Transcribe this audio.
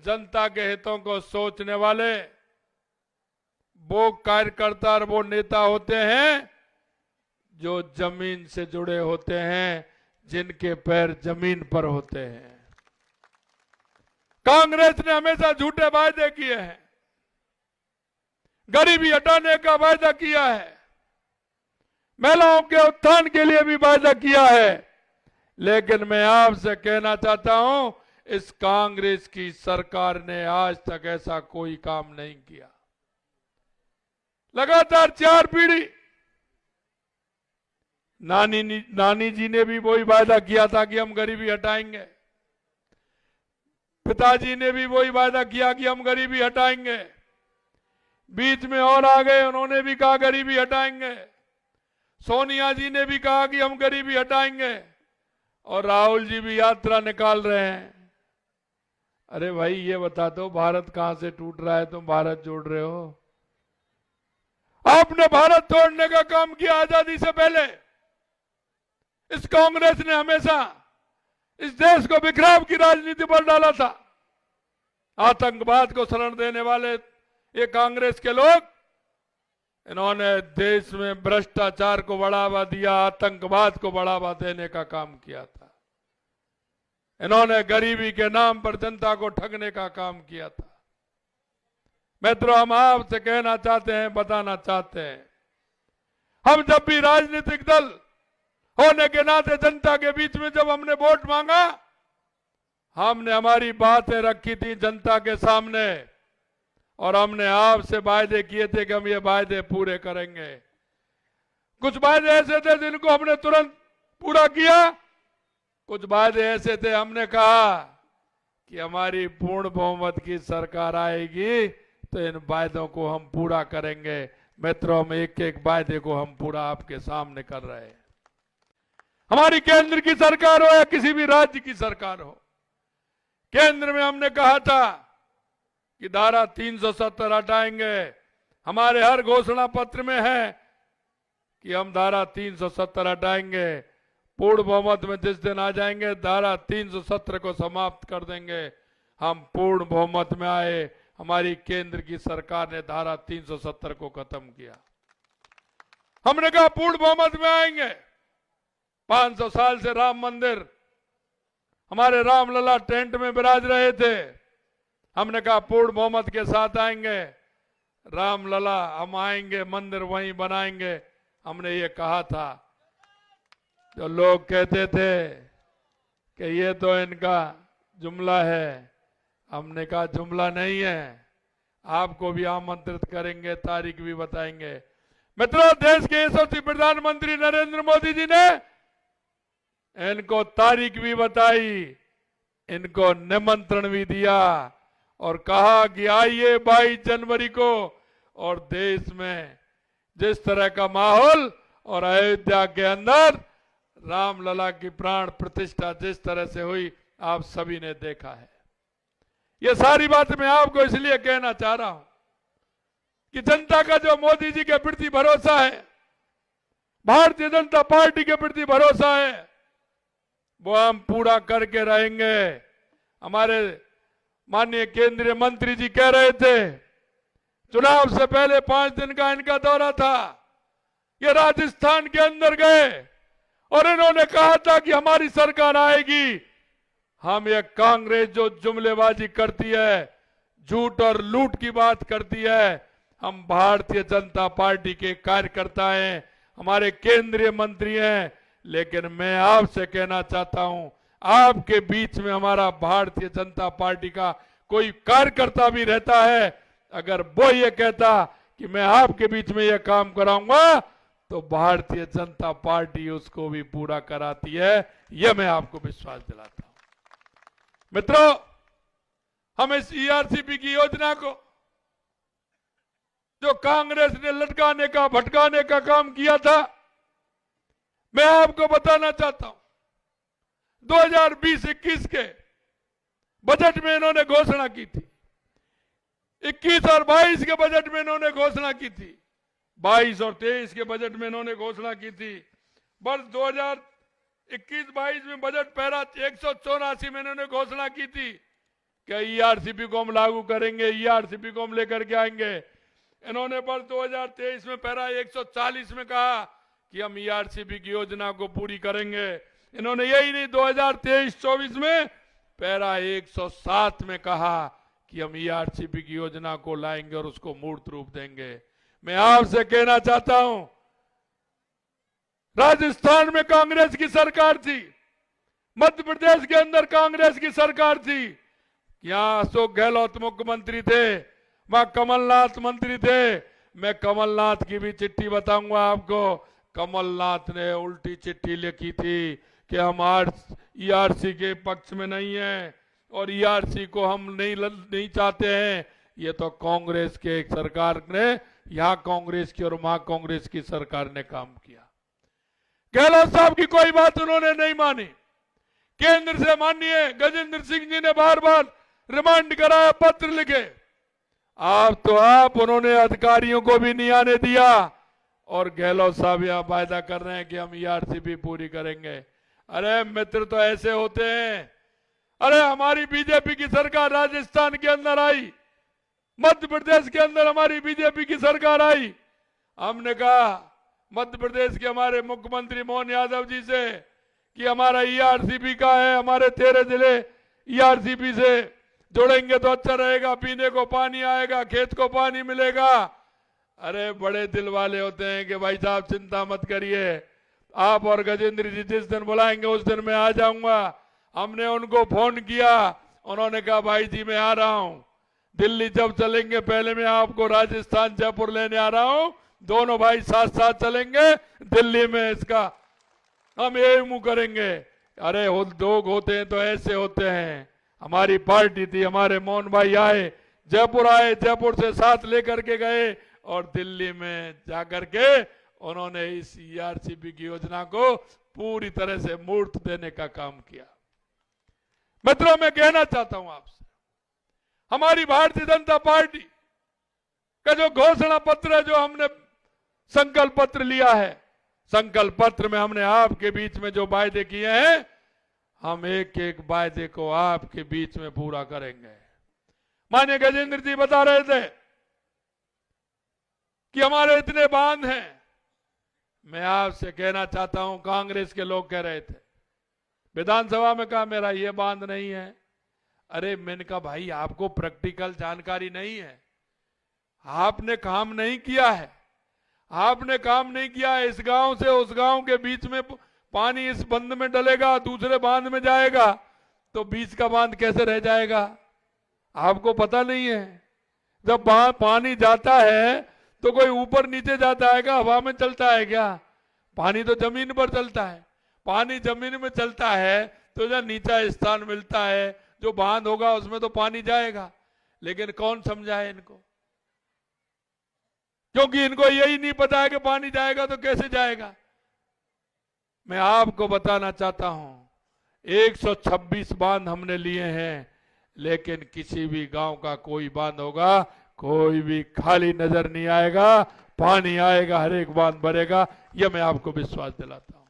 जनता के हितों को सोचने वाले वो कार्यकर्ता और वो नेता होते हैं जो जमीन से जुड़े होते हैं, जिनके पैर जमीन पर होते हैं। कांग्रेस ने हमेशा झूठे वायदे किए हैं, गरीबी हटाने का वायदा किया है, महिलाओं के उत्थान के लिए भी वायदा किया है, लेकिन मैं आपसे कहना चाहता हूं इस कांग्रेस की सरकार ने आज तक ऐसा कोई काम नहीं किया। लगातार 4 पीढ़ी नानी जी ने भी वही वायदा किया था कि हम गरीबी हटाएंगे, पिताजी ने भी वही वायदा किया कि हम गरीबी हटाएंगे, बीच में और आ गए, उन्होंने भी कहा गरीबी हटाएंगे, सोनिया जी ने भी कहा कि हम गरीबी हटाएंगे, और राहुल जी भी यात्रा निकाल रहे हैं। अरे भाई ये बता दो भारत कहां से टूट रहा है, तुम भारत जोड़ रहे हो? आपने भारत तोड़ने का काम किया आजादी से पहले। इस कांग्रेस ने हमेशा इस देश को बिखराव की राजनीति पर डाला था। आतंकवाद को शरण देने वाले ये कांग्रेस के लोग, इन्होंने देश में भ्रष्टाचार को बढ़ावा दिया, आतंकवाद को बढ़ावा देने का काम किया था। इन्होंने गरीबी के नाम पर जनता को ठगने का काम किया था। मित्रों, हम आपसे कहना चाहते हैं, बताना चाहते हैं, हम जब भी राजनीतिक दल होने के नाते जनता के बीच में जब हमने वोट मांगा, हमने हमारी बातें रखी थी जनता के सामने, और हमने आपसे वायदे किए थे कि हम ये वायदे पूरे करेंगे। कुछ वायदे ऐसे थे जिनको हमने तुरंत पूरा किया, कुछ वायदे ऐसे थे हमने कहा कि हमारी पूर्ण बहुमत की सरकार आएगी तो इन वायदों को हम पूरा करेंगे। मित्रों, हम एक एक वायदे को हम पूरा आपके सामने कर रहे हैं। हमारी केंद्र की सरकार हो या किसी भी राज्य की सरकार हो, केंद्र में हमने कहा था कि धारा 370 हटाएंगे। हमारे हर घोषणा पत्र में है कि हम धारा 370 हटाएंगे। पूर्ण बहुमत में जिस दिन आ जाएंगे धारा 370 को समाप्त कर देंगे। हम पूर्ण बहुमत में आए, हमारी केंद्र की सरकार ने धारा 370 को खत्म किया। हमने कहा पूर्ण बहुमत में आएंगे। 500 साल से राम मंदिर, हमारे रामलला टेंट में विराज रहे थे। हमने कहा पूर्ण बहुमत के साथ आएंगे, रामलला हम आएंगे, मंदिर वहीं बनाएंगे। हमने ये कहा था। जो लोग कहते थे कि ये तो इनका जुमला है, हमने कहा जुमला नहीं है, आपको भी आमंत्रित करेंगे, तारीख भी बताएंगे। मित्रों, देश के यशस्वी प्रधानमंत्री नरेंद्र मोदी जी ने इनको तारीख भी बताई, इनको निमंत्रण भी दिया और कहा कि आइए 22 जनवरी को। और देश में जिस तरह का माहौल और अयोध्या के अंदर रामलला की प्राण प्रतिष्ठा जिस तरह से हुई, आप सभी ने देखा है। ये सारी बातें मैं आपको इसलिए कहना चाह रहा हूं कि जनता का जो मोदी जी के प्रति भरोसा है, भारतीय जनता पार्टी के प्रति भरोसा है, वो हम पूरा करके रहेंगे। हमारे माननीय केंद्रीय मंत्री जी कह रहे थे, चुनाव से पहले 5 दिन का इनका दौरा था, ये राजस्थान के अंदर गए और इन्होंने कहा था कि हमारी सरकार आएगी। हम ये कांग्रेस जो जुमलेबाजी करती है, झूठ और लूट की बात करती है, हम भारतीय जनता पार्टी के कार्यकर्ता हैं, हमारे केंद्रीय मंत्री हैं। लेकिन मैं आपसे कहना चाहता हूं, आपके बीच में हमारा भारतीय जनता पार्टी का कोई कार्यकर्ता भी रहता है, अगर वो ये कहता कि मैं आपके बीच में ये काम कराऊंगा, तो भारतीय जनता पार्टी उसको भी पूरा कराती है। यह मैं आपको विश्वास दिलाता हूं। मित्रों, हम इस ईआरसीपी की योजना को जो कांग्रेस ने लटकाने का भटकाने का काम किया था, मैं आपको बताना चाहता हूं, 2020-21 के बजट में इन्होंने घोषणा की थी, 21 और 22 के बजट में इन्होंने घोषणा की थी, 22 और 23 के बजट में इन्होंने घोषणा की थी। वर्ष 2021-22 में बजट पैरा 184 में इन्होंने घोषणा की थी कि ईआरसीपी को हम लागू करेंगे, ईआरसीपी को हम लेकर के आएंगे। इन्होंने वर्ष 2023 में पैरा 140 में कहा कि हम ईआरसीपी की योजना को पूरी करेंगे। इन्होंने यही नहीं 2023-24 में पैरा 107 में कहा कि हम ईआरसीपी की योजना को लाएंगे और उसको मूर्त रूप देंगे। मैं आपसे कहना चाहता हूं, राजस्थान में कांग्रेस की सरकार थी, मध्य प्रदेश के अंदर कांग्रेस की सरकार थी, यहां अशोक गहलोत मुख्यमंत्री थे, वहां कमलनाथ मंत्री थे। मैं कमलनाथ की भी चिट्ठी बताऊंगा आपको। कमलनाथ ने उल्टी चिट्ठी लिखी थी कि हम ईआरसी के पक्ष में नहीं है और ईआरसी को हम नहीं चाहते हैं। ये तो कांग्रेस के एक सरकार ने, यहां कांग्रेस की और वहां कांग्रेस की सरकार ने काम किया। गहलोत साहब की कोई बात उन्होंने नहीं मानी। केंद्र से माननीय गजेंद्र सिंह जी ने बार बार रिमांड कराया, पत्र लिखे, आप उन्होंने अधिकारियों को भी नहीं आने दिया और गहलोत साहब यह वायदा कर रहे हैं कि हम ईआरसीपी पूरी करेंगे। अरे मित्र तो ऐसे होते हैं। अरे हमारी बीजेपी की सरकार राजस्थान के अंदर आई, मध्य प्रदेश के अंदर हमारी बीजेपी की सरकार आई। हमने कहा मध्य प्रदेश के हमारे मुख्यमंत्री मोहन यादव जी से कि हमारा ईआरसीपी का है, हमारे 13 जिले ईआरसीपी से जोड़ेंगे तो अच्छा रहेगा, पीने को पानी आएगा, खेत को पानी मिलेगा। अरे बड़े दिल वाले होते हैं कि भाई साहब चिंता मत करिए, आप और गजेंद्र जी जिस दिन बुलाएंगे उस दिन मैं आ जाऊंगा। हमने उनको फोन किया, उन्होंने कहा भाई जी मैं आ रहा हूं, दिल्ली जब चलेंगे पहले मैं आपको राजस्थान जयपुर लेने आ रहा हूं, दोनों भाई साथ साथ चलेंगे दिल्ली में, इसका हम एमू करेंगे। अरे लोग होते हैं तो ऐसे होते हैं। हमारी पार्टी थी, हमारे मोहन भाई आए, जयपुर से साथ लेकर के गए और दिल्ली में जाकर के उन्होंने इस ईआरसीपी की योजना को पूरी तरह से मूर्त देने का काम किया। मित्रों मैं कहना चाहता हूं आपसे, हमारी भारतीय जनता पार्टी का जो घोषणा पत्र है, जो हमने संकल्प पत्र लिया है, संकल्प पत्र में हमने आपके बीच में जो वायदे किए हैं, हम एक एक वायदे को आपके बीच में पूरा करेंगे। माननीय गजेंद्र जी बता रहे थे कि हमारे इतने बांध हैं। मैं आपसे कहना चाहता हूं, कांग्रेस के लोग कह रहे थे, विधानसभा में कहा मेरा ये बांध नहीं है। अरे मैंने कहा भाई आपको प्रैक्टिकल जानकारी नहीं है, आपने काम नहीं किया है, आपने काम नहीं किया है। इस गांव से उस गांव के बीच में पानी इस बंद में डलेगा, दूसरे बांध में जाएगा, तो बीच का बांध कैसे रह जाएगा? आपको पता नहीं है। जब पानी जाता है तो कोई ऊपर नीचे जाता है क्या, हवा में चलता है क्या? पानी तो जमीन पर चलता है। पानी जमीन में चलता है तो जब नीचा स्थान मिलता है, जो बांध होगा उसमें तो पानी जाएगा। लेकिन कौन समझाए इनको? क्योंकि इनको यही नहीं पता है कि पानी जाएगा तो कैसे जाएगा। मैं आपको बताना चाहता हूं 126 बांध हमने लिए हैं, लेकिन किसी भी गांव का कोई बांध होगा, कोई भी खाली नजर नहीं आएगा, पानी आएगा, हर एक बांध भरेगा। यह मैं आपको विश्वास दिलाता हूं।